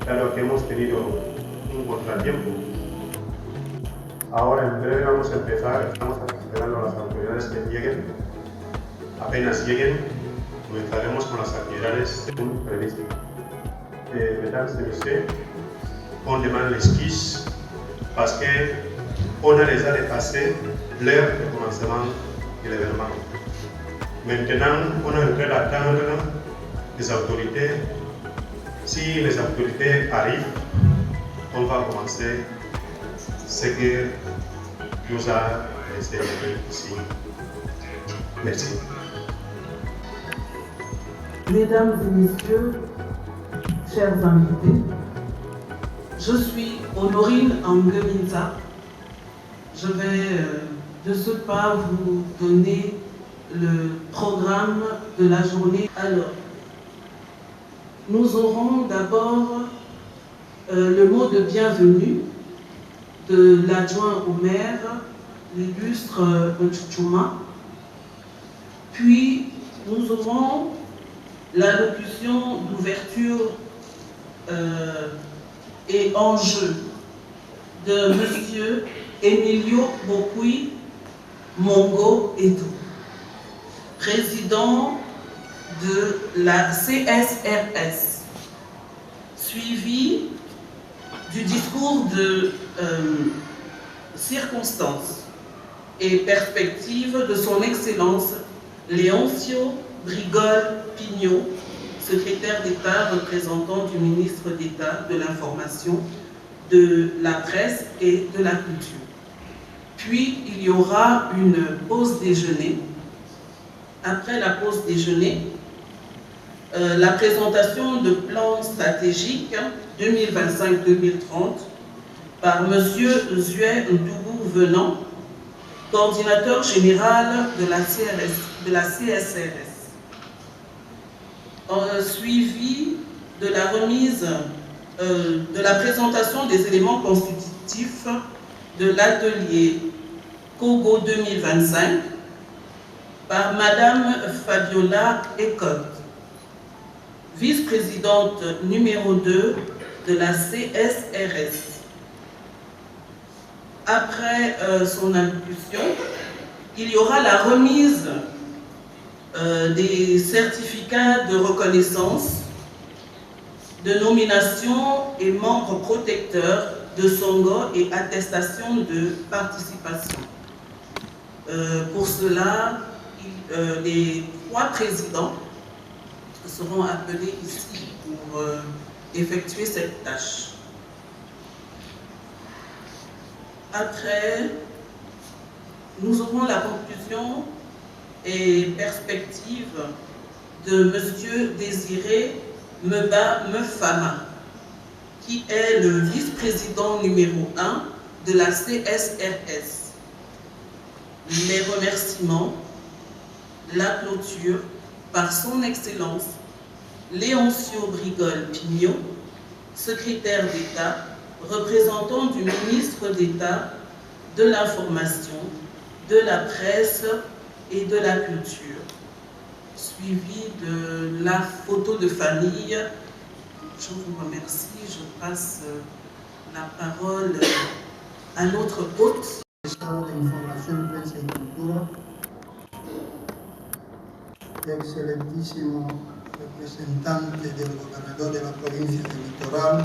dado que hemos tenido un contratiempo. Ahora en breve vamos a empezar, estamos esperando a las autoridades que lleguen. Apenas lleguen, comenzaremos con las actividades según previsto. Mesdames et messieurs, on demande l'excuse parce qu'on a déjà dépassé l'heure de commencement de l'événement. Maintenant, on est en train d'attendre les autorités. Si les autorités arrivent, on va commencer ce que nous a laissé ici. Merci. Mesdames et messieurs, chers invités, je suis Honorine Angeminza. Je vais de ce pas vous donner le programme de la journée. Alors, nous aurons d'abord le mot de bienvenue de l'adjoint au maire, l'illustre Nchuchuma. Puis, nous aurons l'allocution d'ouverture et enjeu de M. Emilio Bokui Mongo Edo, président de la CSRS, suivi du discours de circonstances et perspectives de son Excellence Léoncio Brigol Pignot, secrétaire d'État représentant du ministre d'État de l'Information, de la Presse et de la Culture. Puis il y aura une pause déjeuner. Après la pause déjeuner, la présentation de plans stratégiques 2025-2030 par M. Zue Ndougou Venant, coordinateur général de la CSRS. Suivi de la remise, de la présentation des éléments constitutifs de l'atelier Kogo 2025 par Madame Fabiola Ekot, vice-présidente numéro 2 de la CSRS. Après son impulsion, il y aura la remise des certificats de reconnaissance, de nomination et membres protecteurs de Songo et attestation de participation. Pour cela, les 3 présidents seront appelés ici pour effectuer cette tâche. Après, nous aurons la conclusion et perspective de M. Désiré Mefama, qui est le vice-président numéro 1 de la CSRS. Les remerciements, la clôture par son Excellence Léoncio Brigol Pignot, secrétaire d'État, représentant du ministre d'État de l'Information, de la Presse et de la Culture, suivi de la photo de famille. Je vous remercie. Je passe la parole à notre hôte. Estado de Información, Prensa y Cultura, excelentísimo representante del gobernador de la provincia del Litoral,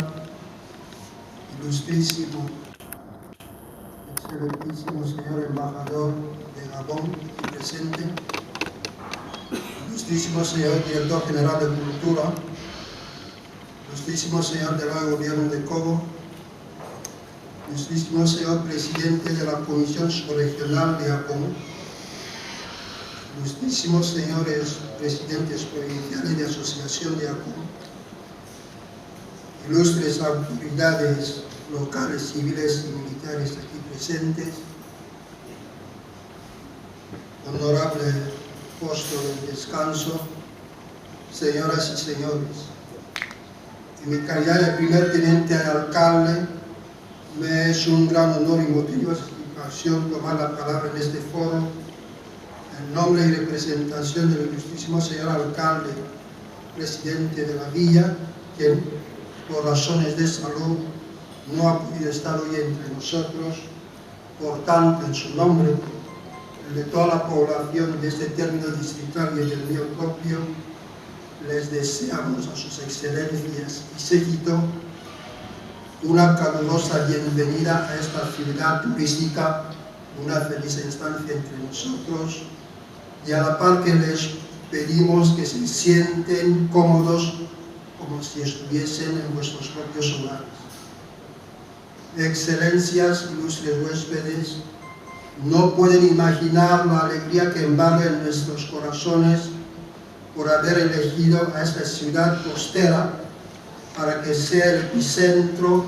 ilustrísimo, excelentísimo señor embajador de Gabón aquí presente, ilustrísimo señor director general de Cultura, ilustrísimo señor delegado de Gobierno de Cobo, ilustrísimo señor presidente de la Comisión Subregional de Japón, ilustrísimos señores presidentes provinciales de Asociación de Japón, ilustres autoridades locales, civiles y militares aquí presentes, honorable puesto del descanso, señoras y señores, en mi calidad de primer teniente de alcalde, me es un gran honor y motivo de satisfacción tomar la palabra en este foro en nombre y representación del ilustrísimo señor alcalde, presidente de la villa, quien por razones de salud, no ha podido estar hoy entre nosotros. Por tanto, en su nombre, el de toda la población de este término distrital y del mío propio, les deseamos a sus excelencias y séquito una calurosa bienvenida a esta ciudad turística, una feliz estancia entre nosotros, y a la par que les pedimos que se sienten cómodos como si estuviesen en vuestros propios hogares. Excelencias, ilustres huéspedes, no pueden imaginar la alegría que embarga en nuestros corazones por haber elegido a esta ciudad costera para que sea el epicentro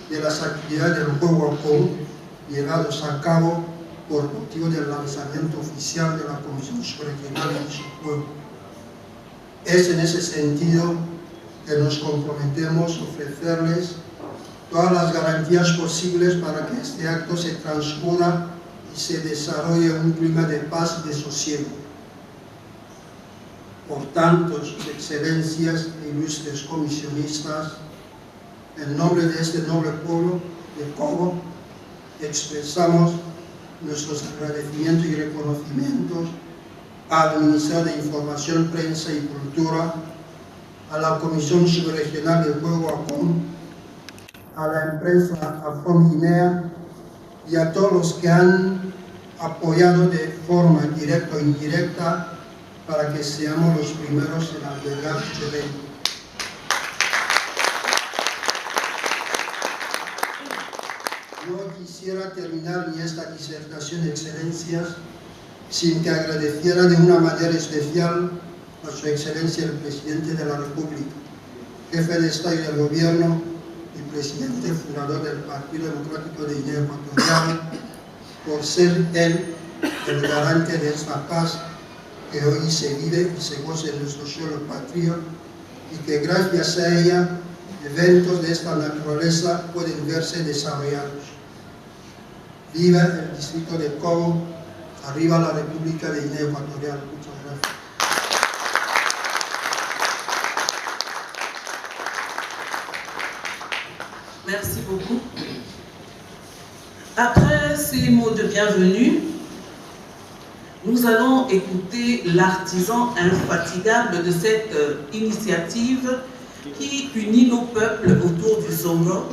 de las actividades del Juego Wacom llevados a cabo por motivo del lanzamiento oficial de la Comisión Subregional de dicho juego. Es en ese sentido que nos comprometemos a ofrecerles todas las garantías posibles para que este acto se transcurra y se desarrolle en un clima de paz y de sosiego. Por tanto, sus excelencias e ilustres comisionistas, en nombre de este noble pueblo de Cobo, expresamos nuestros agradecimientos y reconocimientos al Ministerio de Información, Prensa y Cultura, a la Comisión Subregional del Juego Wacom, a la empresa Afrom Guinea y a todos los que han apoyado de forma directa o indirecta para que seamos los primeros en albergar este evento. No quisiera terminar ni esta disertación de excelencias sin que agradeciera de una manera especial a su excelencia el presidente de la República, jefe de Estado y del Gobierno y presidente fundador del Partido Democrático de Guinea Ecuatorial, por ser él el garante de esta paz que hoy se vive y se goza en nuestro suelo patrio, y que gracias a ella eventos de esta naturaleza pueden verse desarrollados. Viva el distrito de Cobo, arriba la República de Guinea Ecuatorial. Muchas gracias. Merci beaucoup. Après ces mots de bienvenue, nous allons écouter l'artisan infatigable de cette initiative qui unit nos peuples autour du Zongo,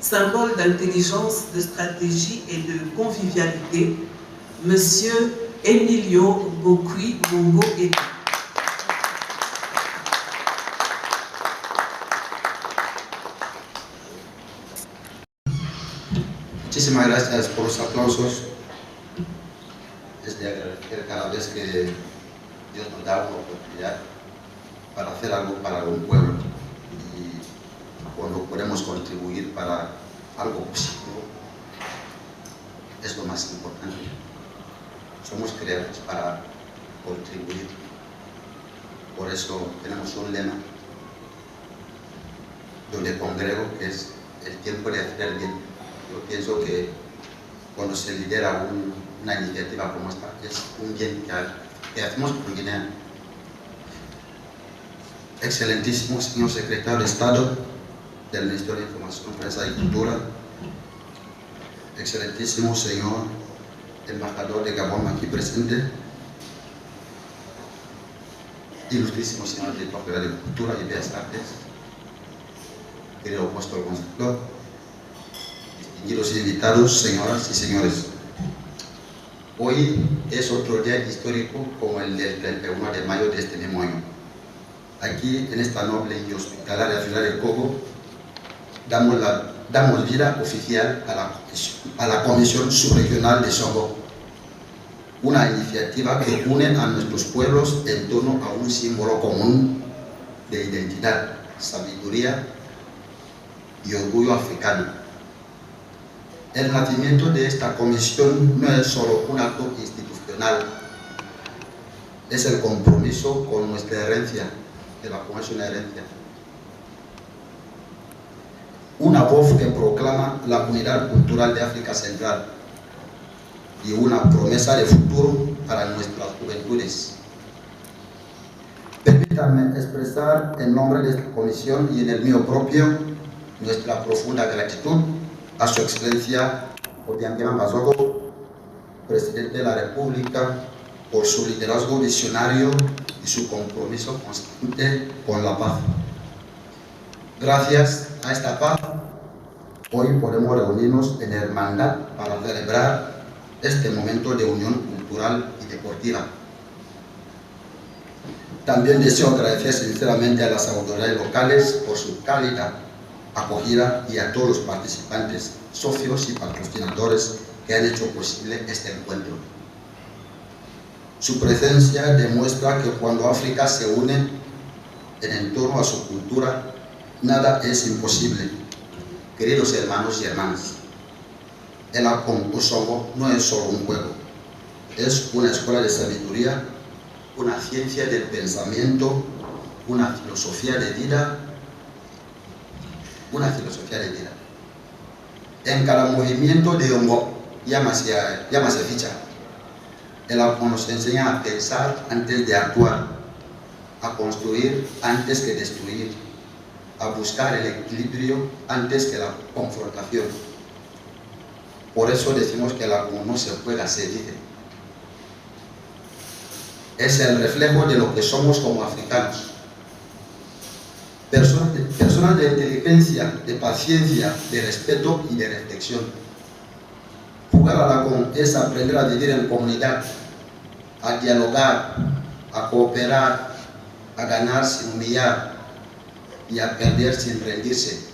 symbole d'intelligence, de stratégie et de convivialité, Monsieur Emilio Bokui Bongo Eda. Muchísimas gracias por los aplausos. Es de agradecer cada vez que Dios nos da una oportunidad para hacer algo para un pueblo, y cuando podemos contribuir para algo positivo es lo más importante. Somos creados para contribuir. Por eso tenemos un lema donde congrego, que es el tiempo de hacer el bien. Yo pienso que cuando se lidera una iniciativa como esta, es un bien que hacemos por Guinea. Excelentísimo señor secretario de Estado del Ministerio de Información, Prensa y Cultura, excelentísimo señor embajador de Gabón aquí presente, ilustrísimo señor director de Cultura y Bellas Artes, querido apóstol Gonzalo, distinguidos invitados, señoras y señores. Hoy es otro día histórico como el del 31 de mayo de este mismo año. Aquí, en esta noble y hospitalaria ciudad de Cobo, damos vida oficial a la Comisión Subregional de Zongo, una iniciativa que une a nuestros pueblos en torno a un símbolo común de identidad, sabiduría y orgullo africano. El nacimiento de esta comisión no es solo un acto institucional, es el compromiso con nuestra herencia, que la es una herencia. Una voz que proclama la unidad cultural de África Central y una promesa de futuro para nuestras juventudes. Permítanme expresar en nombre de esta comisión y en el mío propio nuestra profunda gratitud a Su Excelencia Obiangema Mazogo, Presidente de la República, por su liderazgo visionario y su compromiso constante con la paz. Gracias a esta paz, hoy podemos reunirnos en hermandad para celebrar este momento de unión cultural y deportiva. También deseo agradecer sinceramente a las autoridades locales por su cálida acogida y a todos los participantes, socios y patrocinadores que han hecho posible este encuentro. Su presencia demuestra que cuando África se une en torno a su cultura, nada es imposible. Queridos hermanos y hermanas, el Akon Osongo no es solo un juego, es una escuela de sabiduría, una ciencia del pensamiento, una filosofía de vida, En cada movimiento de hongo, llámase ficha, el Akon nos enseña a pensar antes de actuar, a construir antes que destruir, a buscar el equilibrio antes que la confrontación. Por eso decimos que el Akon no se juega, se dice. Es el reflejo de lo que somos como africanos. Personas de inteligencia, de paciencia, de respeto y de reflexión. Jugar al Akon es aprender a vivir en comunidad, a dialogar, a cooperar, a ganar sin humillar y a perder sin rendirse.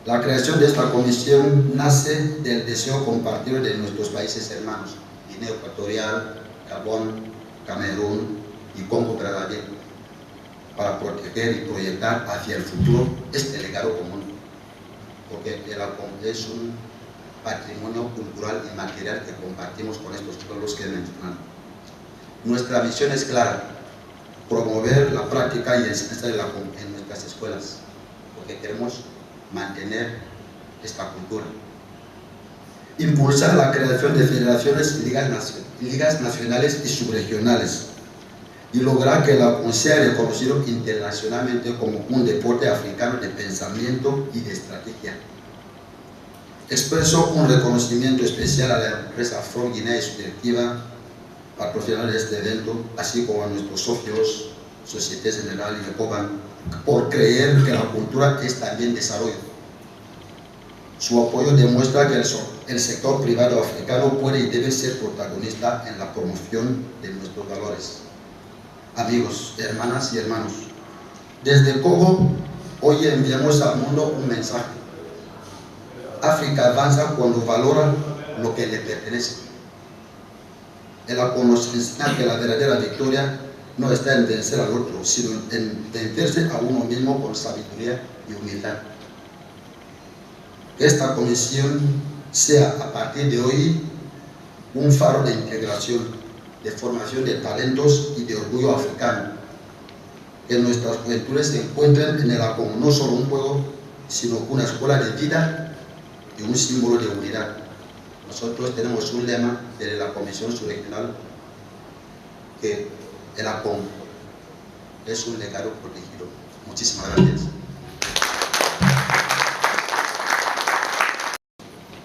La creación de esta comisión nace del deseo compartido de nuestros países hermanos, Guinea Ecuatorial, Gabón, Camerún y Congo-Brazzaville, para proteger y proyectar hacia el futuro este legado común, porque el Akon es un patrimonio cultural y material que compartimos con estos pueblos que he mencionado. Nuestra misión es clara: promover la práctica y enseñanza del Akon en nuestras escuelas, porque queremos mantener esta cultura. Impulsar la creación de federaciones y ligas nacionales y subregionales, y lograr que el Akon sea reconocido internacionalmente como un deporte africano de pensamiento y de estrategia. Expreso un reconocimiento especial a la empresa Front Guinea y su directiva, patrocinadores de este evento, así como a nuestros socios, Société Générale y Ecobank, por creer que la cultura es también desarrollo. Su apoyo demuestra que el sector privado africano puede y debe ser protagonista en la promoción de nuestros valores. Amigos, hermanas y hermanos, desde Congo hoy enviamos al mundo un mensaje. África avanza cuando valora lo que le pertenece. El Akon nos enseña que la verdadera victoria no está en vencer al otro, sino en vencerse a uno mismo con sabiduría y humildad. Que esta comisión sea a partir de hoy un faro de integración, de formación de talentos y de orgullo africano. Que nuestras juventudes se encuentren en el Akon no solo un juego, sino una escuela de vida y un símbolo de unidad. Nosotros tenemos un lema de la Comisión Subregional, que el Akon es un legado protegido. Muchísimas gracias.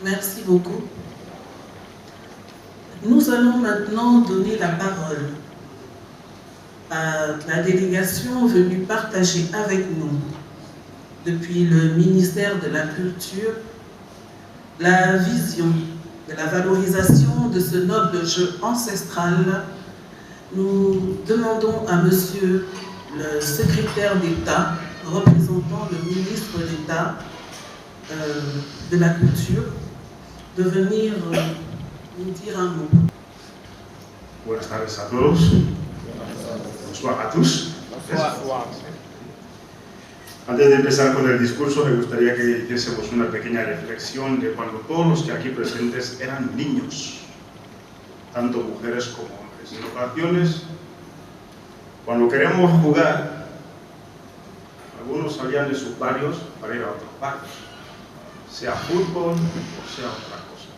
Merci beaucoup. Nous allons maintenant donner la parole à la délégation venue partager avec nous, depuis le ministère de la Culture, la vision de la valorisation de ce noble jeu ancestral. Nous demandons à Monsieur le secrétaire d'État, représentant le ministre d'État de la Culture, de venir nous dire un mot. Buenas tardes a todos. Bonsoir a tous. Antes de empezar con el discurso, me gustaría que hiciésemos una pequeña reflexión de cuando todos los que aquí presentes eran niños, tanto mujeres como hombres. En ocasiones, cuando queremos jugar, algunos salían de sus barrios para ir a otros barrios, sea fútbol o sea otra cosa.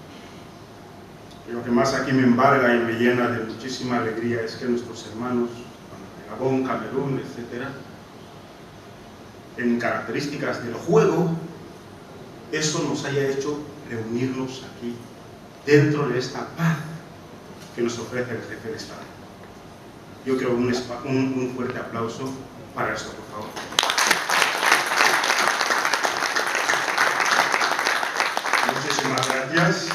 Y lo que más aquí me embarga y me llena de muchísima alegría es que nuestros hermanos de Gabón, Camerún, etc., en características del juego, eso nos haya hecho reunirnos aquí, dentro de esta paz que nos ofrece el jefe de Estado. Yo creo un fuerte aplauso para esto, por favor. Muchísimas gracias.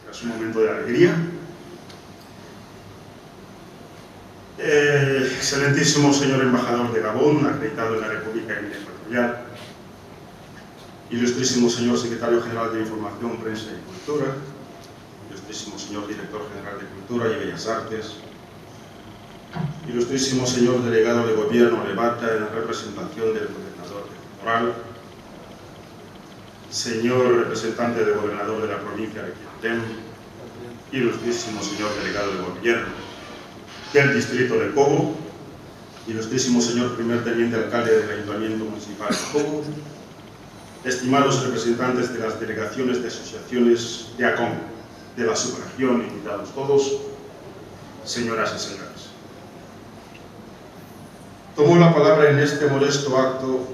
Es un momento de alegría. Excelentísimo señor embajador de Gabón, acreditado en la República Guinea Ecuatorial. Ilustrísimo señor secretario general de Información, Prensa y Cultura. Ilustrísimo señor director general de Cultura y Bellas Artes. Ilustrísimo señor delegado de Gobierno de Bata en representación del gobernador de Moral. Señor representante del gobernador de la provincia de Quintén. Ilustrísimo señor delegado de Gobierno del distrito de Cobo. Ilustrísimo señor primer teniente alcalde del Ayuntamiento Municipal de Cobo. Estimados representantes de las delegaciones de asociaciones de ACOM, de la subregión, invitados todos, señoras y señores. Tomo la palabra en este modesto acto,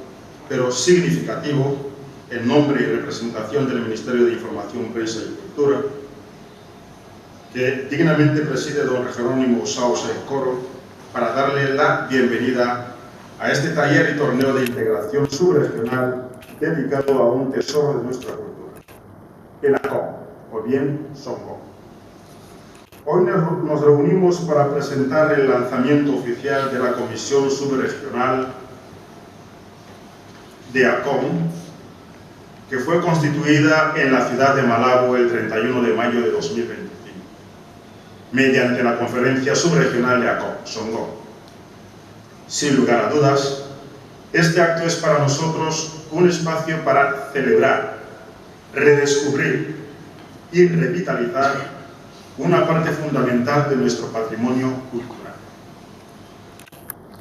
pero significativo, en nombre y representación del Ministerio de Información, Prensa y Cultura, que dignamente preside don Jerónimo Sausa y Coro, para darle la bienvenida a este taller y torneo de integración subregional dedicado a un tesoro de nuestra cultura, el ACOM, o bien Songo. Hoy nos reunimos para presentar el lanzamiento oficial de la Comisión Subregional de ACOM, que fue constituida en la ciudad de Malabo el 31 de mayo de 2025, mediante la Conferencia Subregional de ACOM, Songo. Sin lugar a dudas, este acto es para nosotros un espacio para celebrar, redescubrir y revitalizar una parte fundamental de nuestro patrimonio cultural.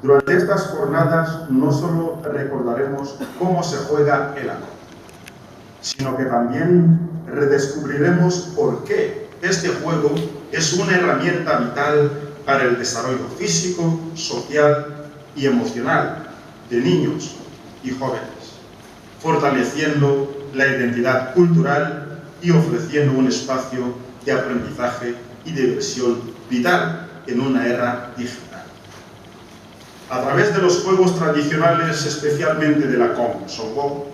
Durante estas jornadas no solo recordaremos cómo se juega el ACOM, sino que también redescubriremos por qué este juego es una herramienta vital para el desarrollo físico, social y emocional de niños y jóvenes, fortaleciendo la identidad cultural y ofreciendo un espacio de aprendizaje y de diversión vital en una era digital. A través de los juegos tradicionales, especialmente de la ACOM Songo,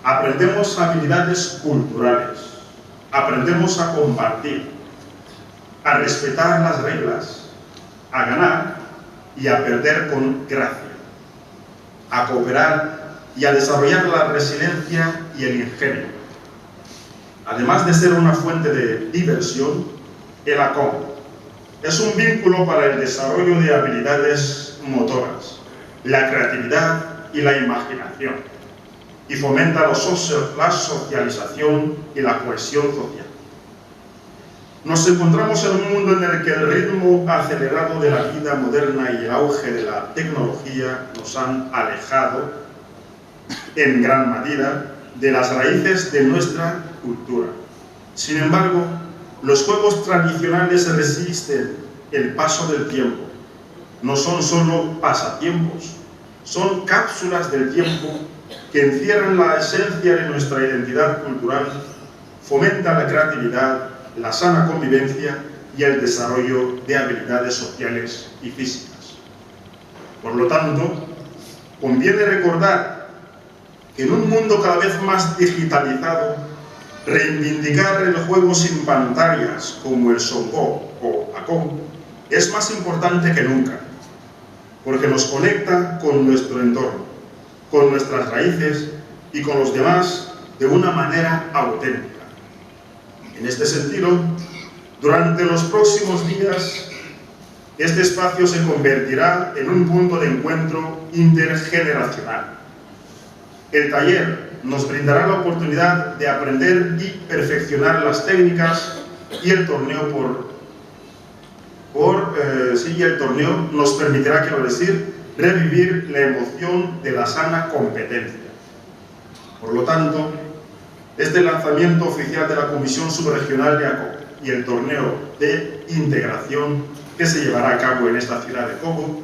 aprendemos habilidades culturales, aprendemos a compartir, a respetar las reglas, a ganar y a perder con gracia, a cooperar y a desarrollar la resiliencia y el ingenio. Además de ser una fuente de diversión, el ACOM es un vínculo para el desarrollo de habilidades motoras, la creatividad y la imaginación, y fomenta la socialización y la cohesión social. Nos encontramos en un mundo en el que el ritmo acelerado de la vida moderna y el auge de la tecnología nos han alejado en gran medida de las raíces de nuestra cultura. Sin embargo, los juegos tradicionales resisten el paso del tiempo. No son solo pasatiempos, son cápsulas del tiempo que encierran la esencia de nuestra identidad cultural, fomentan la creatividad, la sana convivencia y el desarrollo de habilidades sociales y físicas. Por lo tanto, conviene recordar que en un mundo cada vez más digitalizado, reivindicar el juego sin pantallas como el Songo o ACOM es más importante que nunca, porque nos conecta con nuestro entorno, con nuestras raíces y con los demás de una manera auténtica. En este sentido, durante los próximos días, este espacio se convertirá en un punto de encuentro intergeneracional. El taller nos brindará la oportunidad de aprender y perfeccionar las técnicas y el torneo nos permitirá, revivir la emoción de la sana competencia. Por lo tanto, este lanzamiento oficial de la Comisión Subregional de ACOM y el torneo de integración que se llevará a cabo en esta ciudad de Cobo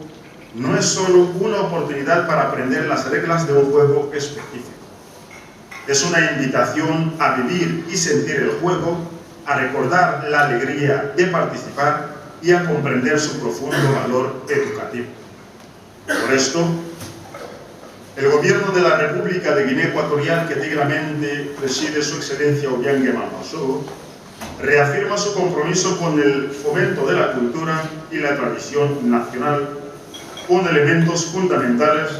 no es solo una oportunidad para aprender las reglas de un juego específico. Es una invitación a vivir y sentir el juego, a recordar la alegría de participar y a comprender su profundo valor educativo. Por esto, el Gobierno de la República de Guinea Ecuatorial, que dignamente preside su Excelencia Obiang Mamasou, reafirma su compromiso con el fomento de la cultura y la tradición nacional, con elementos fundamentales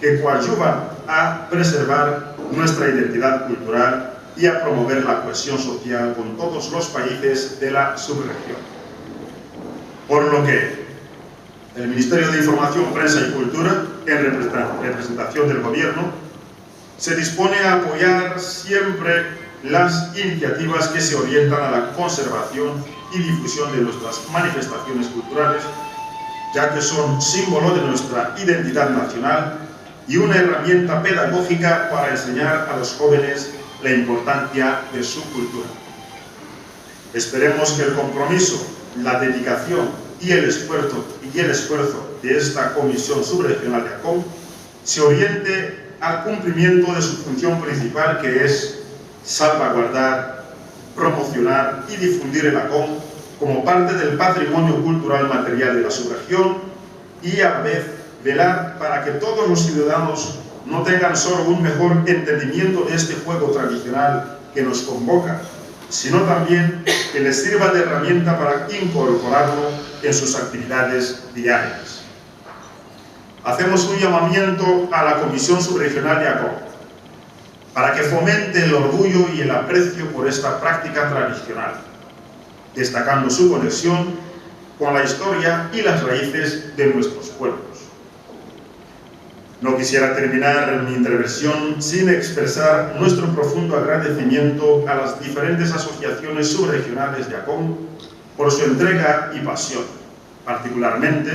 que coadyuvan a preservar nuestra identidad cultural y a promover la cohesión social con todos los países de la subregión. Por lo que el Ministerio de Información, Prensa y Cultura, en representación del Gobierno, se dispone a apoyar siempre las iniciativas que se orientan a la conservación y difusión de nuestras manifestaciones culturales, ya que son símbolo de nuestra identidad nacional y una herramienta pedagógica para enseñar a los jóvenes la importancia de su cultura. Esperemos que el compromiso, la dedicación y el esfuerzo de esta Comisión Subregional de ACOM se oriente al cumplimiento de su función principal, que es salvaguardar, promocionar y difundir el ACOM como parte del patrimonio cultural material de la subregión y a la vez velar para que todos los ciudadanos no tengan solo un mejor entendimiento de este juego tradicional que nos convoca, sino también que les sirva de herramienta para incorporarlo en sus actividades diarias. Hacemos un llamamiento a la Comisión Subregional de ACOM para que fomente el orgullo y el aprecio por esta práctica tradicional, destacando su conexión con la historia y las raíces de nuestros pueblos. No quisiera terminar mi intervención sin expresar nuestro profundo agradecimiento a las diferentes asociaciones subregionales de ACOM por su entrega y pasión, particularmente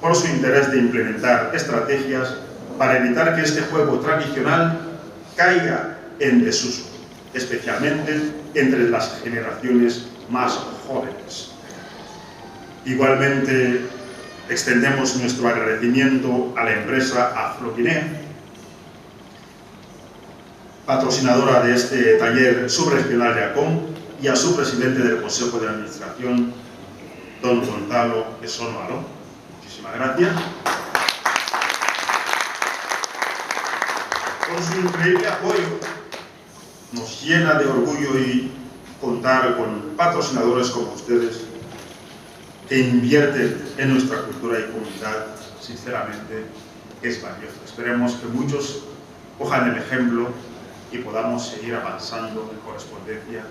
por su interés de implementar estrategias para evitar que este juego tradicional caiga en desuso, especialmente entre las generaciones más jóvenes. Igualmente, extendemos nuestro agradecimiento a la empresa Afroguinea, patrocinadora de este taller subregional de ACOM, y a su presidente del Consejo de Administración, don Gonzalo Esono Aló. Muchísimas gracias. Con su increíble apoyo nos llena de orgullo y contar con patrocinadores como ustedes que invierten en nuestra cultura y comunidad. Sinceramente es valioso. Esperemos que muchos cojan el ejemplo y podamos seguir avanzando en correspondencia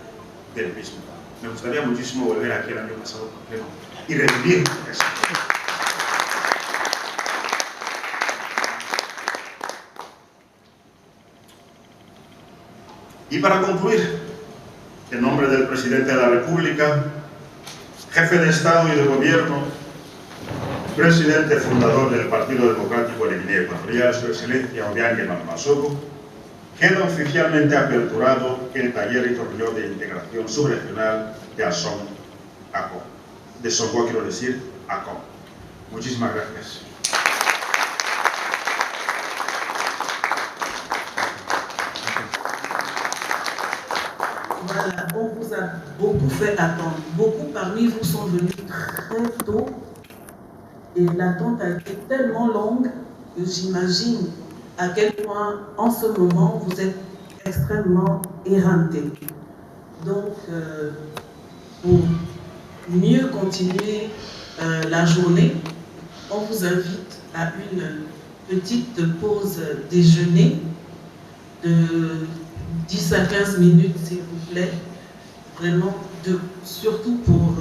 del mismo. Me gustaría muchísimo volver aquí el año pasado, ¿por qué no? Y revivir eso. Y para concluir, en nombre del Presidente de la República, Jefe de Estado y de Gobierno, Presidente fundador del Partido Democrático de Guinea Ecuatorial, Su Excelencia Obiang Mamasou, queda oficialmente aperturado el taller y torneo de integración subregional de ACOM. De Songó quiero decir ACOM. Muchísimas gracias. Voilà, on vous a beaucoup fait attendre. Beaucoup parmi vous sont venus très tôt et l'attente a été tellement longue que j'imagine à quel point en ce moment vous êtes extrêmement éreintés. Donc, pour mieux continuer la journée, on vous invite à une petite pause déjeuner de 10 à 15 minutes, s'il vous plaît, vraiment, surtout pour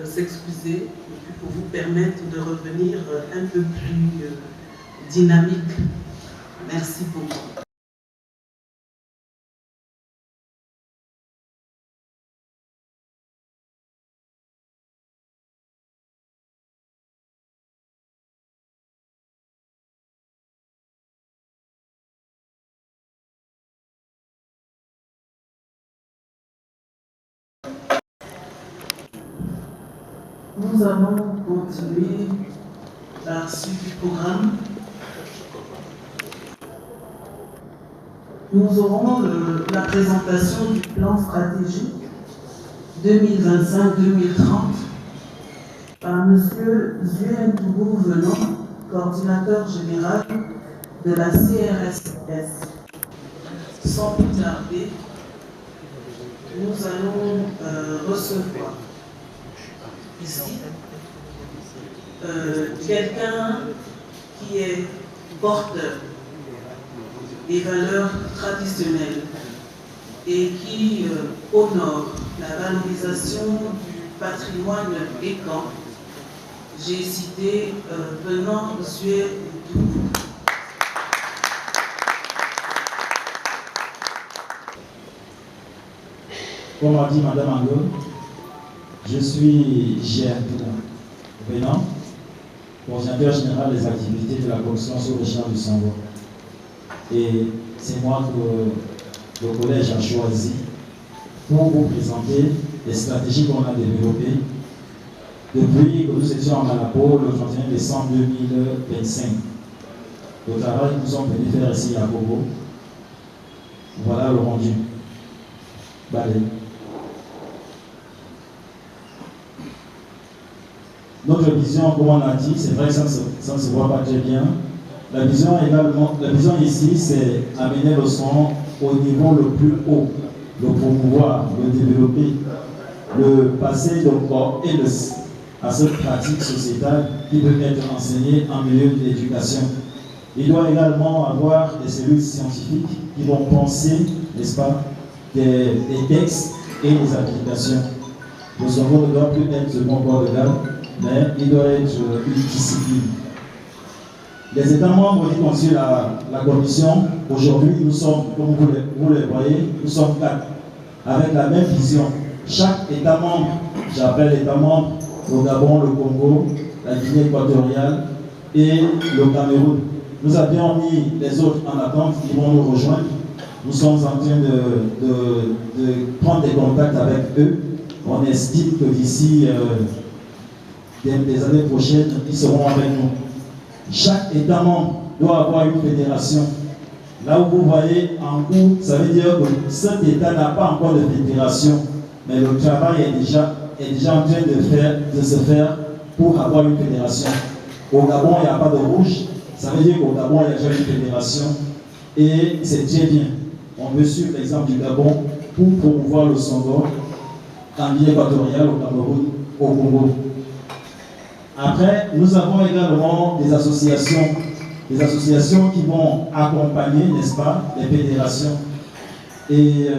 s'excuser et puis pour vous permettre de revenir un peu plus dynamique. Merci beaucoup. Nous allons continuer par suite du programme. Nous aurons la présentation du plan stratégique 2025-2030 par M. Zuen Toubou Venant, coordinateur général de la CRSS. Sans plus tarder, nous allons recevoir ici quelqu'un qui est porteur des valeurs traditionnelles et qui honore la valorisation du patrimoine écan. J'ai cité Venant Zuen Toubou. Comme a dit Madame Ango, je suis Zuen Venant, coordinateur général des activités de la commission sur le champ du Sango. Et c'est moi que le collège a choisi pour vous présenter les stratégies qu'on a développées depuis que nous étions à Malapo le 31 décembre 2025. Le travail que nous sommes venus faire ici à Kogo, voilà le rendu. Balai. Notre vision, comme on a dit, c'est vrai que ça ne se voit pas très bien. La vision ici, c'est amener le son au niveau le plus haut, le promouvoir, le développer, le passer de corps et à cette pratique sociétale qui peut être enseignée en milieu de l'éducation. Il doit également avoir des cellules scientifiques qui vont penser, n'est-ce pas, des textes et des applications. Le cerveau ne doit plus être seulement corps de gamme, mais il doit être une discipline. Les États membres qui constituent la commission, aujourd'hui, nous sommes, comme vous le voyez, nous sommes 4, avec la même vision. Chaque État membre, j'appelle État membre, le Gabon, le Congo, la Guinée équatoriale et le Cameroun. Nous avions mis les autres en attente, ils vont nous rejoindre. Nous sommes en train de prendre des contacts avec eux. On estime que d'ici des années prochaines, ils seront avec nous. Chaque État membre doit avoir une fédération. Là où vous voyez en cours, ça veut dire que cet État n'a pas encore de fédération, mais le travail est déjà en train de se faire pour avoir une fédération. Au Gabon, il n'y a pas de rouge, ça veut dire qu'au Gabon, il y a déjà une fédération et c'est très bien. On veut suivre l'exemple du Gabon pour promouvoir le Sango en Guinée équatoriale, au Cameroun, au Congo. Après, nous avons également des associations qui vont accompagner, n'est-ce pas, les fédérations. Et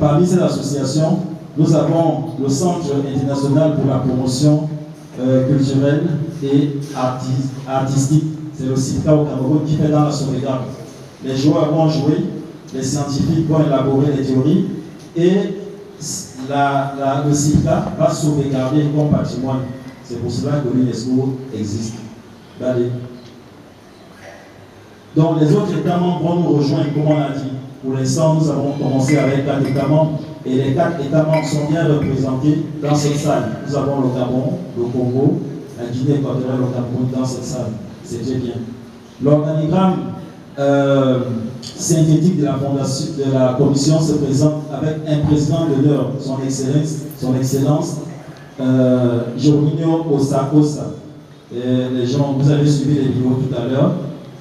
parmi ces associations, nous avons le Centre international pour la promotion culturelle et artistique. C'est le CIFCA au Cameroun qui fait dans la sauvegarde. Les joueurs vont jouer, les scientifiques vont élaborer les théories et le CIFCA va sauvegarder comme patrimoine. C'est pour cela que l'UNESCO existe. Allez. Donc les autres États membres vont nous rejoindre, comme on a dit. Pour l'instant, nous avons commencé avec 4 États membres et les 4 États membres sont bien représentés dans cette salle. Nous avons le Gabon, le Congo, la Guinée équatoriale, le Cameroun dans cette salle. C'est très bien. L'organigramme synthétique de la commission se présente avec un président d'honneur, son Excellence Jorginho Osa. Les gens, vous avez suivi les vidéos tout à l'heure,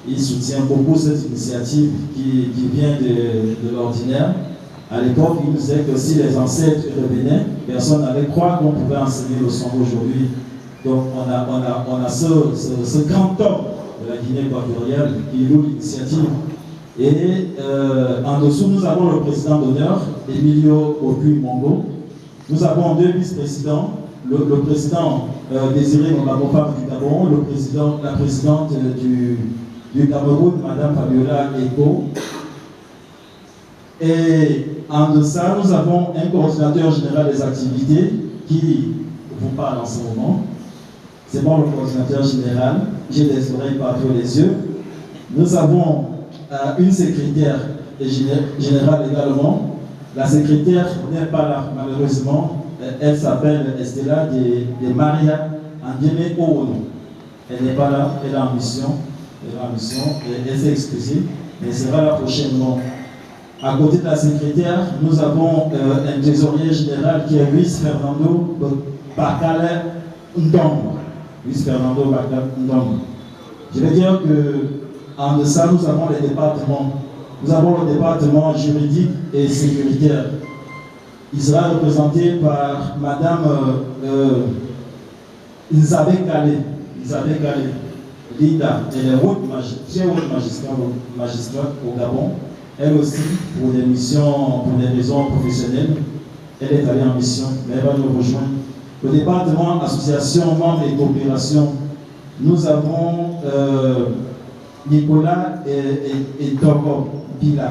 il soutient beaucoup cette initiative qui vient de l'ordinaire. À l'époque, il nous disait que si les ancêtres revenaient, personne n'allait croire qu'on pouvait enseigner le son aujourd'hui. Donc on a ce grand homme de la Guinée équatoriale qui loue l'initiative. Et en dessous, nous avons le président d'honneur, Emilio Okui-Mongo. Nous avons 2 vice-présidents, le président Désiré Mbabofa du Gabon, la présidente du Cameroun, Madame Fabiola Eko. Et en deçà, nous avons un coordinateur général des activités qui vous parle en ce moment. C'est moi le coordinateur général. J'ai des oreilles partout les yeux. Nous avons une secrétaire générale également. La secrétaire n'est pas là, malheureusement. Elle s'appelle Estella de Maria en Guinée au nom. Elle n'est pas là, elle est en mission. Et elle s'est excusée, mais elle sera là prochainement. À côté de la secrétaire, nous avons un trésorier général qui est Luis Fernando Bacale Ndong. Luis Fernando Bacale Ndong. Je veux dire qu'en deçà, nous avons les départements. Nous avons le département juridique et sécuritaire. Il sera représenté par Madame Isabelle Calais. Linda, elle est haute magistrat au Gabon. Elle aussi, pour des missions, pour des raisons professionnelles, elle est allée en mission, mais elle va nous rejoindre. Le département association, membres et coopération, nous avons Nicolas et Togo Pila.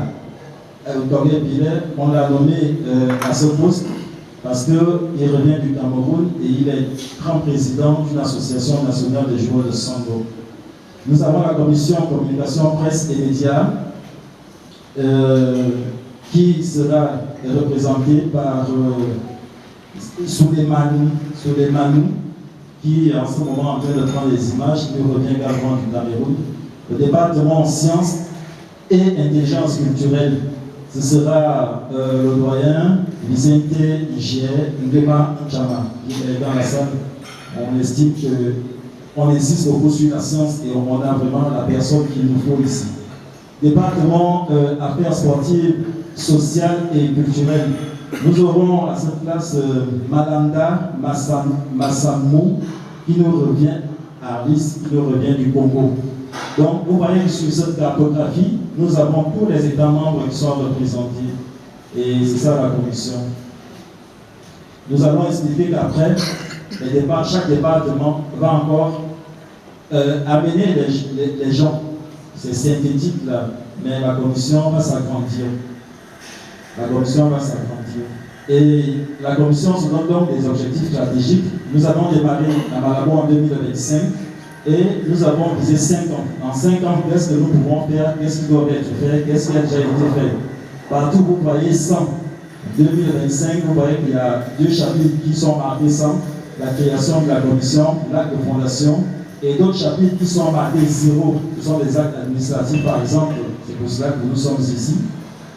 Togo Pila, on l'a nommé à ce poste parce qu'il revient du Cameroun et il est grand président d'une association nationale des joueurs de Sango. Nous avons la commission communication, presse et médias qui sera représentée par Souleymane, qui est en ce moment en train de prendre les images, qui revient également du Cameroun. Le département sciences et intelligence culturelle, ce sera le doyen Vicente Ngema Nchama, qui est dans la salle. On estime qu'on insiste beaucoup sur la science et on a vraiment la personne qu'il nous faut ici. Département affaires sportives, sociales et culturelles. Nous aurons à cette place Malanda Massamou qui nous revient à Alice, qui nous revient du Congo. Donc, vous voyez que sur cette cartographie, nous avons tous les États membres qui sont représentés. Et c'est ça la commission. Nous allons expliquer qu'après, chaque département va encore amener les gens. C'est synthétique là, mais la commission va s'agrandir. Et la commission se donne donc des objectifs stratégiques. Nous avons démarré à Malabo en 2025 et nous avons visé 5 ans. En 5 ans, qu'est-ce que nous pouvons faire? Qu'est-ce qui doit être fait? Qu'est-ce qui a déjà été fait? Partout, vous voyez 100. En 2025, vous voyez qu'il y a 2 chapitres qui sont marqués 100. La création de la commission, l'acte de fondation, et d'autres chapitres qui sont marqués 0, qui sont des actes administratifs, par exemple. C'est pour cela que nous sommes ici.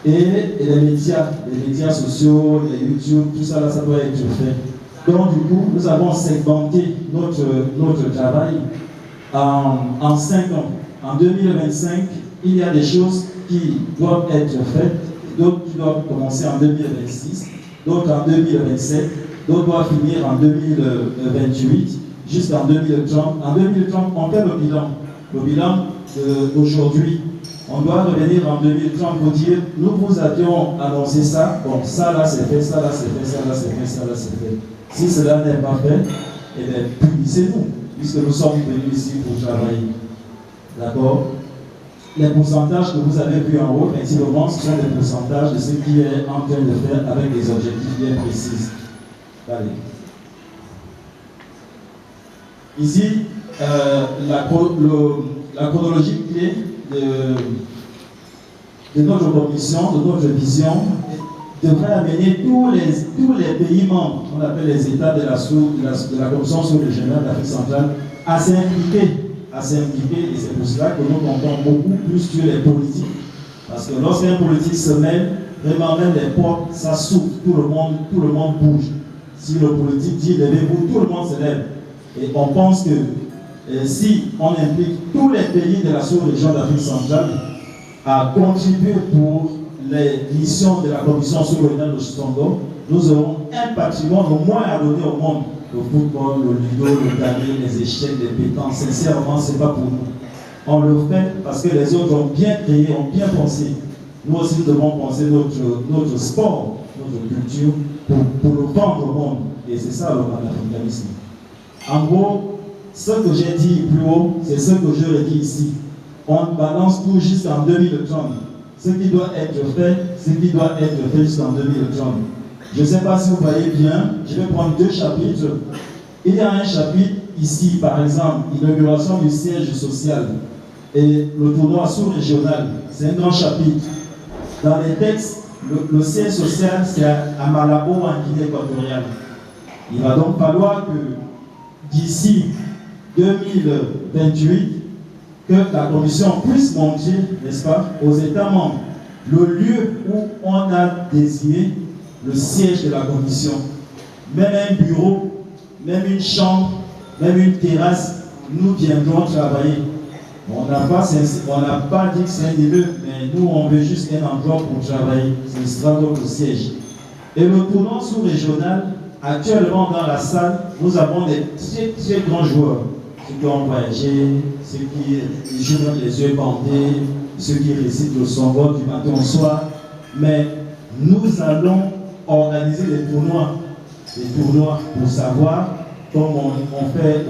Et les médias sociaux, les YouTube, tout ça, là, ça doit être fait. Donc, du coup, nous avons segmenté notre travail en 5 ans. En 2025, il y a des choses qui doivent être faites, d'autres qui doivent commencer en 2026, d'autres en 2027, d'autres doivent finir en 2028, jusqu'en 2030. En 2030, on fait le bilan d'aujourd'hui. On doit revenir en 2030 pour dire, nous vous avions annoncé ça, bon, ça là c'est fait, ça là c'est fait, ça là c'est fait, ça là c'est fait. Si cela n'est pas fait, eh bien, punissez-nous, puisque nous sommes venus ici pour travailler. D'accord? Les pourcentages que vous avez vus en haut, effectivement, ce sont des pourcentages de ce qui est en train de faire avec des objectifs bien précis. Allez. Ici, la chronologie clé de notre commission, de notre vision, devrait amener tous les pays membres, on appelle les États de la Commission sous-régionale d'Afrique centrale, à s'impliquer. Et c'est pour cela que nous comptons beaucoup plus sur les politiques. Parce que lorsqu'un politique se mêle, vraiment même les portes, ça s'ouvre, tout le monde bouge. Si le politique dit levez-vous, tout le monde se lève. Et on pense que si on implique tous les pays de la sous-région d'Afrique centrale à contribuer pour les missions de la commission sous-régionale de Chitongo, nous aurons un patrimoine au moins à donner au monde. Le football, le ludo, le gagner, les échecs, les pétanques, sincèrement, ce n'est pas pour nous. On le fait parce que les autres ont bien créé, ont bien pensé. Nous aussi, nous devons penser notre sport, notre culture, pour le vendre au monde. Et c'est ça le panafricanisme. En gros, ce que j'ai dit plus haut, c'est ce que je redis ici. On balance tout jusqu'en 2030. Ce qui doit être fait jusqu'en 2030. Je ne sais pas si vous voyez bien, je vais prendre 2 chapitres. Il y a un chapitre ici, par exemple, l'inauguration du siège social et le tournoi sous-régional. C'est un grand chapitre. Dans les textes, le siège social, c'est à Malabo, en Guinée équatoriale. Il va donc falloir que d'ici 2028, que la Commission puisse montrer, n'est-ce pas, aux États membres le lieu où on a désigné le siège de la Commission. Même un bureau, même une chambre, même une terrasse, nous viendrons travailler. On n'a pas dit que c'est un lieu, mais nous on veut juste un endroit pour travailler. Ce sera notre siège. Et le tournoi sous-régional, actuellement dans la salle, nous avons des très grands joueurs. Ceux qui ont voyagé, ceux qui jouent dans les yeux bandés, ceux qui récitent le songo du matin au soir. Mais nous allons organiser des tournois pour savoir, comme on fait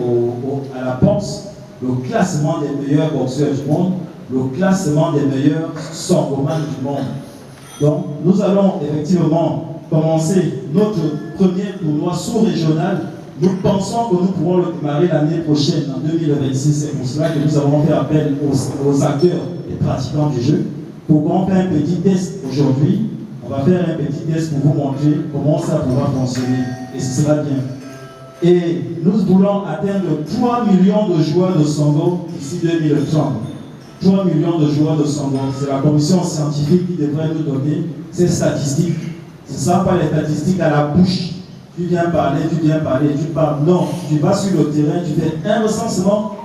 à la boxe, le classement des meilleurs boxeurs du monde, le classement des meilleurs songomans du monde. Donc, nous allons effectivement commencer notre premier tournoi sous-régional. Nous pensons que nous pourrons le démarrer l'année prochaine, en 2026. C'est pour cela que nous avons fait appel aux acteurs et pratiquants du jeu pour qu'on fasse un petit test aujourd'hui. On va faire un petit test pour vous montrer comment ça pourra fonctionner. Et ce sera bien. Et nous voulons atteindre 3 millions de joueurs de Songo d'ici 2030. 3 millions de joueurs de Songo. C'est la commission scientifique qui devrait nous donner ces statistiques. Ce ne sont pas les statistiques à la bouche. Tu viens parler, tu parles. Non, tu vas sur le terrain, tu fais un recensement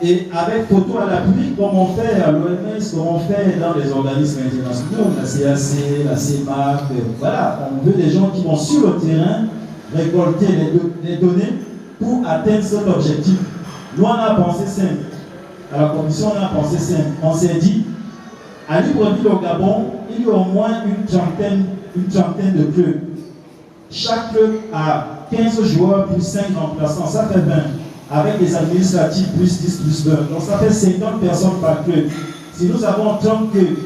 et avec photo à l'appui, comme on fait à l'OMS, comme on fait dans les organismes internationaux, la CAC, la CEMAC, voilà, on veut des gens qui vont sur le terrain récolter les données pour atteindre cet objectif. Nous, on a pensé simple. À la commission, on a pensé simple. On s'est dit, à Libreville au Gabon, il y a au moins une trentaine de clubs. Chaque club a 15 joueurs plus 5 remplaçants, ça fait 20. Avec les administratifs plus 10 plus 20. Donc ça fait 50 personnes par club. Si nous avons 30 clubs,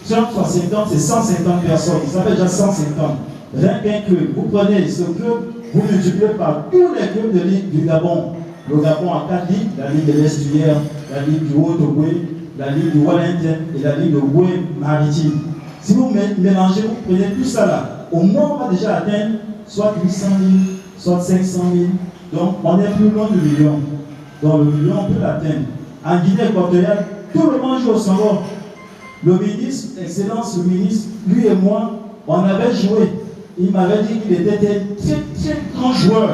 30 fois 50, c'est 150 personnes. Ça fait déjà 150. Rien qu'un club. Vous prenez ce club, vous multipliez par tous les clubs de Ligue du Gabon. Le Gabon a 4 ligues, la Ligue de l'Estuaire, la Ligue du Haut-Ogooué, la Ligue du Wellington et la Ligue de Oué Maritime. Si vous mélangez, vous prenez tout ça là, au moins on va déjà atteindre soit 800 000, soit 500 000. Donc on est plus loin du million. Donc le million, on peut l'atteindre. En Guinée équatoriale, tout le monde joue au Songo. Le ministre, Excellence, le ministre, lui et moi, on avait joué. Il m'avait dit qu'il était un très grand joueur.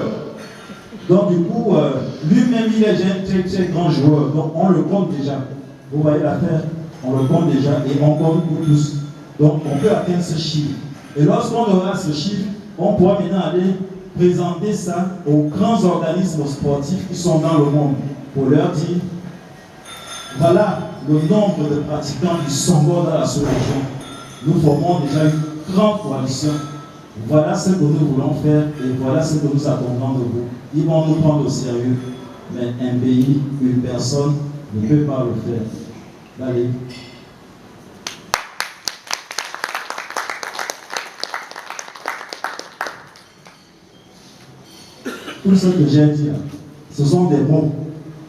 Donc du coup, lui-même, il est un très grand joueur. Donc on le compte déjà. Vous voyez l'affaire, on le compte déjà et on compte pour tous. Donc on peut atteindre ce chiffre. Et lorsqu'on aura ce chiffre, on pourra maintenant aller présenter ça aux grands organismes sportifs qui sont dans le monde pour leur dire voilà le nombre de pratiquants du Songo dans la sous-région. Nous formons déjà une grande coalition. Voilà ce que nous voulons faire et voilà ce que nous attendons de vous. Ils vont nous prendre au sérieux, mais un pays, une personne ne peut pas le faire. Allez. Tout ce que j'ai dit là, ce sont des mots.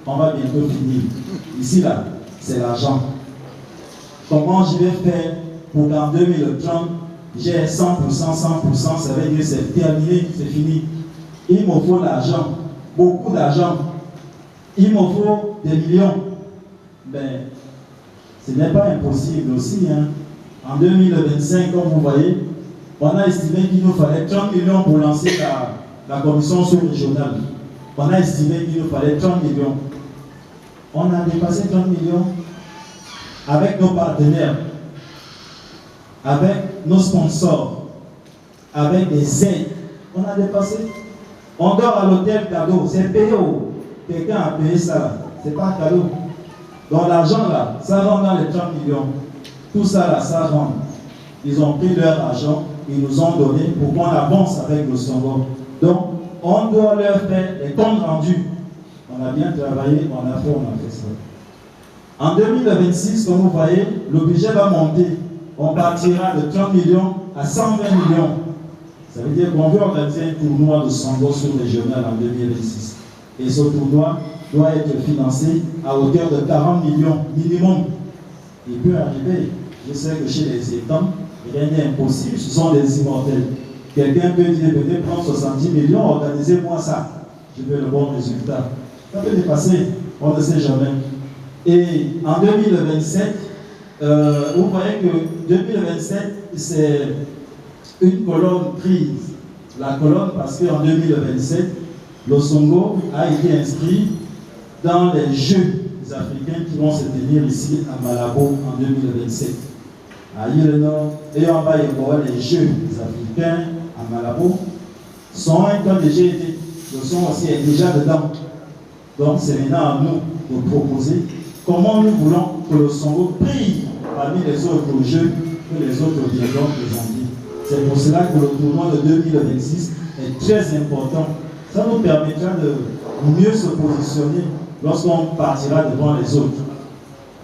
On va bientôt finir. Ici là, c'est l'argent. Comment je vais faire pour qu'en 2030, j'ai 100%, ça veut dire que c'est terminé, c'est fini. Il me faut l'argent, beaucoup d'argent. Il me faut des millions. Mais ce n'est pas impossible aussi. Hein. En 2025, comme vous voyez, on a estimé qu'il nous fallait 30 millions pour lancer la commission sous-régionale. On a estimé qu'il nous fallait 30 millions. On a dépassé 30 millions avec nos partenaires, avec nos sponsors, avec des aides. On a dépassé. On dort à l'hôtel cadeau, c'est payé. Quelqu'un a payé ça, c'est pas cadeau. Donc l'argent là, ça rentre dans les 30 millions. Tout ça là, ça rentre. Ils ont pris leur argent, ils nous ont donné pour qu'on avance avec le Songo. Donc, on doit leur faire des comptes rendus. On a bien travaillé, on a fait ça. En 2026, comme vous voyez, le budget va monter. On partira de 30 millions à 120 millions. Ça veut dire qu'on veut organiser un tournoi de Songo sous-régional en 2026. Et ce tournoi doit être financé à hauteur de 40 millions minimum. Il peut arriver. Je sais que chez les États, rien n'est impossible, ce sont des immortels. Quelqu'un peut dire, venez prendre 70 millions, organisez-moi ça. Je veux le bon résultat. Ça peut dépasser, on ne sait jamais. Et en 2027, vous voyez que 2027, c'est une colonne prise. La colonne, parce qu'en 2027, le Songo a été inscrit dans les Jeux africains qui vont se tenir ici à Malabo en 2027. À Nord et en bas, les Jeux africains à Malabo sont comme déjà été, le son aussi est déjà dedans. Donc c'est maintenant à nous de proposer comment nous voulons que le Songo brille parmi les autres Jeux que les autres viendront présenter. C'est pour cela que le tournoi de 2026 est très important. Ça nous permettra de mieux se positionner lorsqu'on partira devant les autres.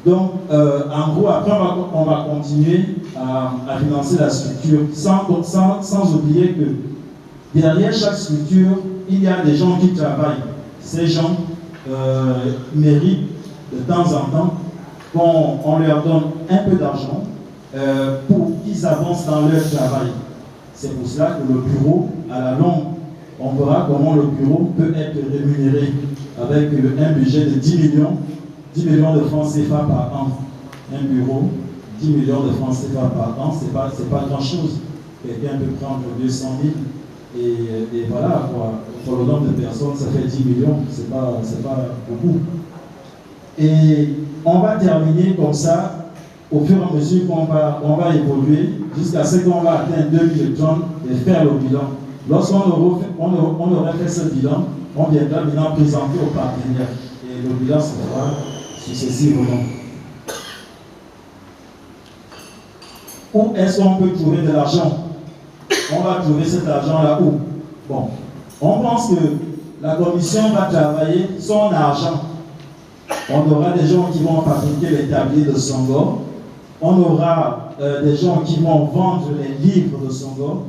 Donc, en gros, après, on va continuer à financer la structure, sans oublier que derrière chaque structure, il y a des gens qui travaillent. Ces gens méritent de temps en temps qu'on leur donne un peu d'argent pour qu'ils avancent dans leur travail. C'est pour cela que le bureau, à la longue, on verra comment le bureau peut être rémunéré avec un budget de 10 millions de francs CFA par an. Un bureau, 10 millions de francs CFA par an, ce n'est pas grand-chose. Quelqu'un peut prendre 200 000 et voilà, quoi. Pour le nombre de personnes, ça fait 10 millions, c'est pas beaucoup. Et on va terminer comme ça, au fur et à mesure qu'on va évoluer, jusqu'à ce qu'on va atteindre 2030 et faire le bilan. Lorsqu'on aurait fait ce bilan, on viendra maintenant présenter aux partenaires. Et le bilan se fera successivement. Où est-ce qu'on peut trouver de l'argent? On va trouver cet argent-là où? Bon, on pense que la commission va travailler son argent. On aura des gens qui vont fabriquer les tabliers de Songo. On aura des gens qui vont vendre les livres de Songo.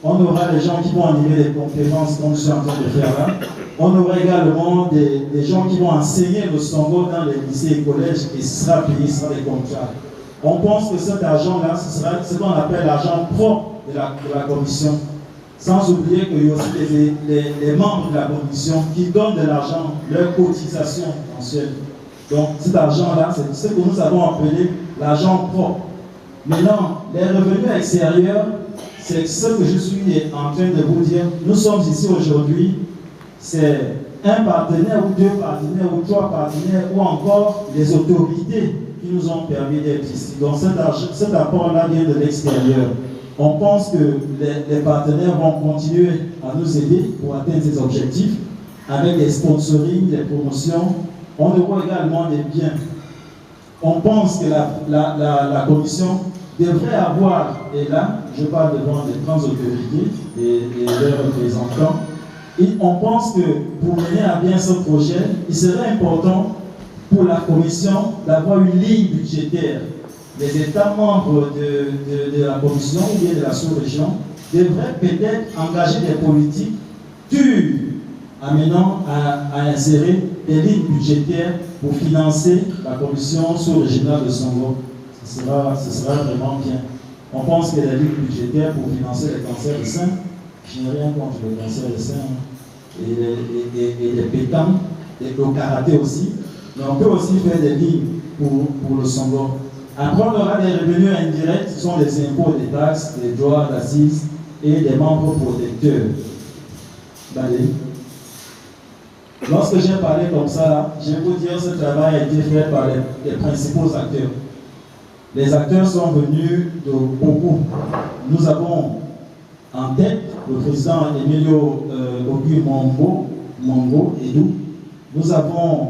On aura des gens qui vont animer des conférences comme je suis en train de faire là. On aura également des gens qui vont enseigner le Songo dans les lycées et collèges et ce sera payé, ce sera des contrats. On pense que cet argent-là, ce sera ce qu'on appelle l'argent propre de la commission. Sans oublier qu'il y a aussi les membres de la commission qui donnent de l'argent, leur cotisation mensuelle. Donc cet argent-là, c'est ce que nous avons appelé l'argent propre. Maintenant, les revenus extérieurs, c'est ce que je suis en train de vous dire. Nous sommes ici aujourd'hui, c'est un partenaire ou deux partenaires ou trois partenaires ou encore les autorités qui nous ont permis d'être ici. Donc cet apport-là vient de l'extérieur. On pense que les partenaires vont continuer à nous aider pour atteindre ces objectifs avec des sponsorings, des promotions. On aura également des biens. On pense que la commission devrait avoir, et là, je parle devant les grandes autorités et leurs représentants, et on pense que pour mener à bien ce projet, il serait important pour la commission d'avoir une ligne budgétaire. Les États membres de la commission ou bien de la sous-région devraient peut-être engager des politiques dures amenant à insérer des lignes budgétaires pour financer la commission sous-régionale de Songo. Ce sera vraiment bien. On pense qu'il y a des lignes budgétaires pour financer les cancers de sein. Je n'ai rien contre le cancer de sein et les pétanques, le karaté aussi. Mais on peut aussi faire des lignes pour le Songo. Après, on aura des revenus indirects, ce sont des impôts, des taxes, des droits d'assises et des membres protecteurs. Allez. Lorsque j'ai parlé comme ça, je vais vous dire que ce travail a été fait par les principaux acteurs. Les acteurs sont venus de beaucoup. Nous avons en tête le président Emilio Ogu Mongo Edou. Nous avons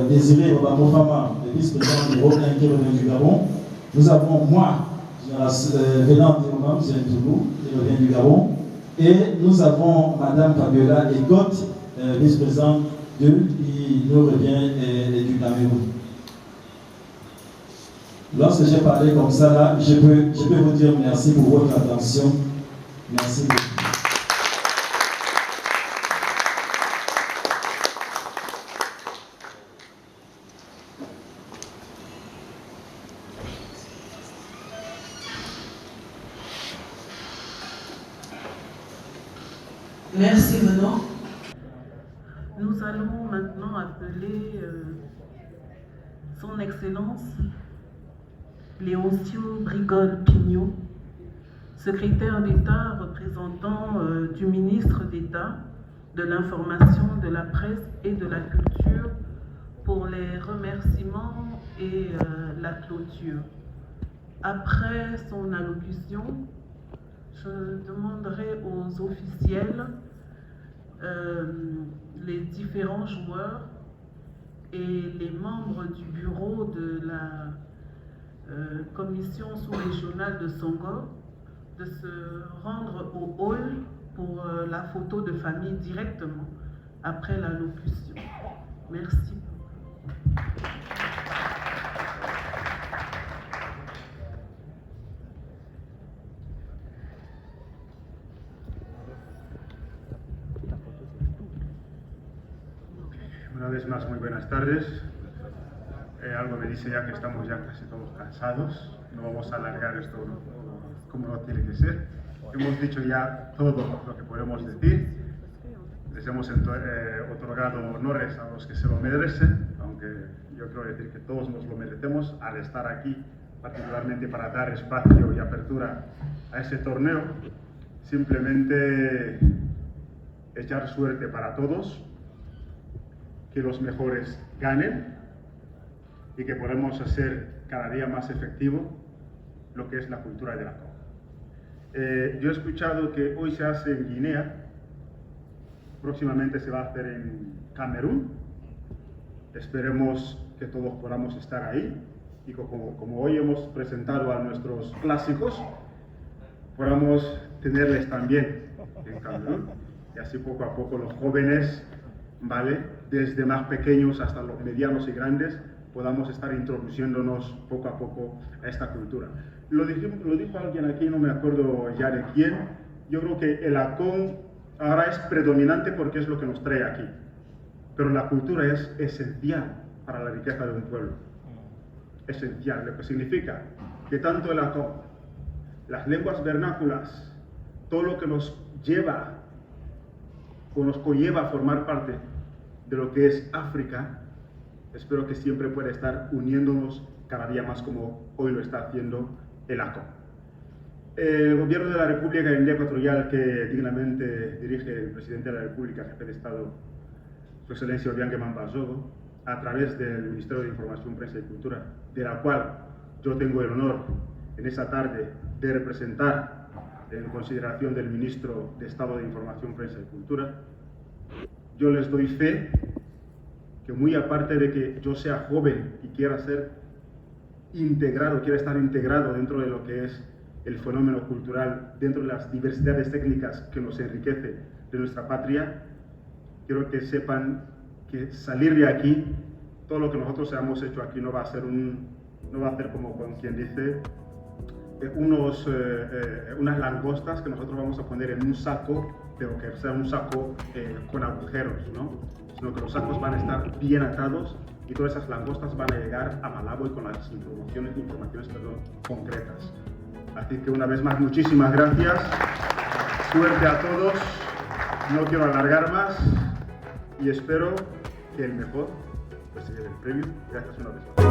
Désiré Obamofama, le vice-président du groupe qui revient du Gabon. Nous avons moi, venant de Omam Zentoulou, qui revient du Gabon. Et nous avons Madame Fabiola Egot, vice-présidente qui nous revient du Cameroun. Lorsque j'ai parlé comme ça, là, je peux vous dire merci pour votre attention. Merci beaucoup. Merci, Renaud. Nous allons maintenant appeler Son Excellence Léoncio Brigol-Pignot, secrétaire d'État représentant du ministre d'État de l'Information, de la Presse et de la Culture pour les remerciements et la clôture. Après son allocution, je demanderai aux officiels, les différents joueurs et les membres du bureau de la commission sous-régionale de Songo de se rendre au hall pour la photo de famille directement après l'allocution. Merci. Una vez más, muy buenas tardes. Algo me dice ya que estamos ya casi todos cansados. No vamos a alargar esto como no tiene que ser. Hemos dicho ya todo lo que podemos decir. Les hemos otorgado honores a los que se lo merecen, aunque yo creo decir que todos nos lo merecemos al estar aquí, particularmente para dar espacio y apertura a ese torneo. Simplemente echar suerte para todos, que los mejores ganen y que podamos hacer cada día más efectivo lo que es la cultura de la COP. Yo he escuchado que hoy se hace en Guinea, próximamente se va a hacer en Camerún. Esperemos que todos podamos estar ahí y como hoy hemos presentado a nuestros clásicos, podamos tenerles también en Camerún y así poco a poco los jóvenes, ¿vale?, desde más pequeños hasta los medianos y grandes, podamos estar introduciéndonos poco a poco a esta cultura. Lo dijo alguien aquí, no me acuerdo ya de quién. Yo creo que el Akon ahora es predominante porque es lo que nos trae aquí, pero la cultura es esencial para la riqueza de un pueblo. Esencial, lo que significa que tanto el Akon, las lenguas vernáculas, todo lo que nos lleva o nos conlleva a formar parte de lo que es África, espero que siempre pueda estar uniéndonos cada día más como hoy lo está haciendo el ACO. El Gobierno de la República de Guinea Ecuatorial, que dignamente dirige el Presidente de la República, Jefe de Estado, Su Excelencia Obiang Mambazogo, a través del Ministerio de Información, Prensa y Cultura, de la cual yo tengo el honor en esa tarde de representar en consideración del Ministro de Estado de Información, Prensa y Cultura, yo les doy fe que muy aparte de que yo sea joven y quiera ser integrado, quiera estar integrado dentro de lo que es el fenómeno cultural, dentro de las diversidades técnicas que nos enriquece de nuestra patria, quiero que sepan que salir de aquí, todo lo que nosotros hemos hecho aquí no va a ser como quien dice, unas langostas que nosotros vamos a poner en un saco, pero que sea un saco con agujeros, ¿no? Sino que los sacos van a estar bien atados y todas esas langostas van a llegar a Malabo y con las informaciones concretas. Así que una vez más, muchísimas gracias, suerte a todos, no quiero alargar más y espero que el mejor pues se lleve el premio. Gracias una vez más.